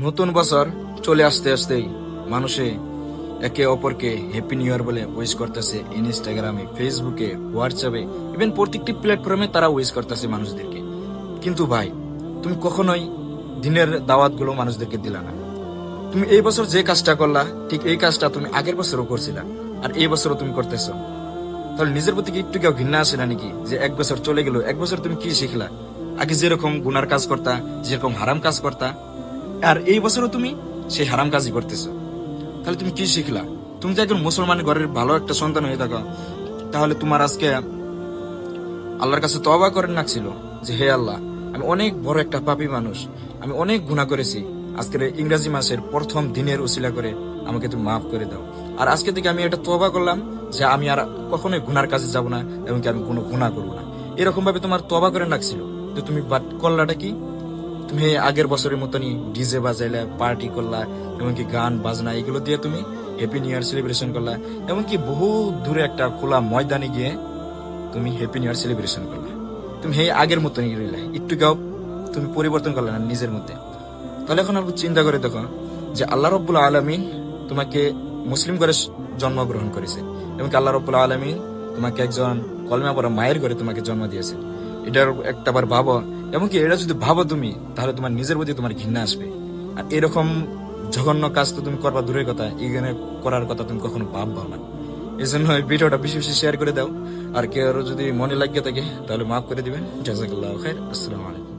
নতুন বছর চলে আসতে আসতেই মানুষে একে অপরকে হ্যাপি নিউ ইয়ার বলে উইশ করতেছে। ইনস্টাগ্রামে, ফেসবুকে, হোয়াটসঅ্যাপে, ইভেন প্রত্যেকটি প্ল্যাটফর্মে তারা উইশ করতেছে মানুষদেরকে। কিন্তু ভাই, তুমি কখনোই দিনের দাওয়াত গুলো মানুষদেরকে দিলা না। তুমি এই বছর যে কাজটা করলা, ঠিক এই কাজটা তুমি আগের বছরও করছিলা, আর এই বছরও তুমি করতেছো। তাহলে নিজের প্রতি কি একটু কেউ ঘৃণা আসে না নাকি? যে এক বছর চলে গেল, এক বছর তুমি কি শিখলা? আগে যেরকম গুনার কাজ করতা, যেরকম হারাম কাজ করতা, আর এই বছরও তুমি সেই হারাম কাজই করতেছো। তাহলে তুমি কি শিখলা? তুমি তো একজন মুসলমান ঘরের ভালো একটা সন্তান হয়ে থাকো, তাহলে তোমার আজকে আল্লাহর কাছে তওবা করেন না ছিল যে হে আল্লাহ, আমি অনেক বড় একটা পাপী মানুষ, আমি অনেক গুনাহ করেছি, আজকের এই ইংরেজি মাসের প্রথম দিনের উসিলা করে আমাকে তুমি মাফ করে দাও। আর আজকে থেকে আমি এটা তওবা করলাম যে আমি আর কখনোই গুনার কাজে যাব না, এবং কি আমি কোনো গুনাহ করবো না। এরকম ভাবে তোমার তওবা করে রাখছিল, তো তুমি বাট করলাটা কি? তুমি আগের বছরের মতনই ডিজে বাজাইলা, পার্টি করলা, এমনকি গান বাজনা এগুলো দিয়ে তুমি হ্যাপি নিউ ইয়ার সেলিব্রেশন করলা, এমনকি বহু দূরে একটা খোলা ময়দানে গিয়ে তুমি হ্যাপি নিউ ইয়ার সেলিব্রেশন করলা। তুমি আগের মতনই রইলা, একটু গাও তুমি পরিবর্তন করলে না নিজের মধ্যে। তাহলে এখন আপনি চিন্তা করে দেখো যে আল্লাহ রব্বুল আলমিন তোমাকে মুসলিম ঘরে জন্মগ্রহণ করেছে, এবং আল্লাহ রব্বুল আলমিন তোমাকে একজন কলমা পড়া মায়ের ঘরে তোমাকে জন্ম দিয়েছে। এটার একটা বার ভাবো, এমনকি এটা যদি ভাবো তুমি, তাহলে তোমার নিজের প্রতি তোমার ঘৃণা আসবে। আর এরকম জঘন্য কাজ তো তুমি করবা দূরের কথা, এখানে করার কথা তুমি কখনো ভাববা না। এই জন্য এই ভিডিওটা বেশি বেশি শেয়ার করে দাও। আর কেউ যদি মনে লাগিয়ে থাকে তাহলে মাফ করে দিবেন। জাযাকাল্লাহু খাইর। আসসালামু আলাইকুম।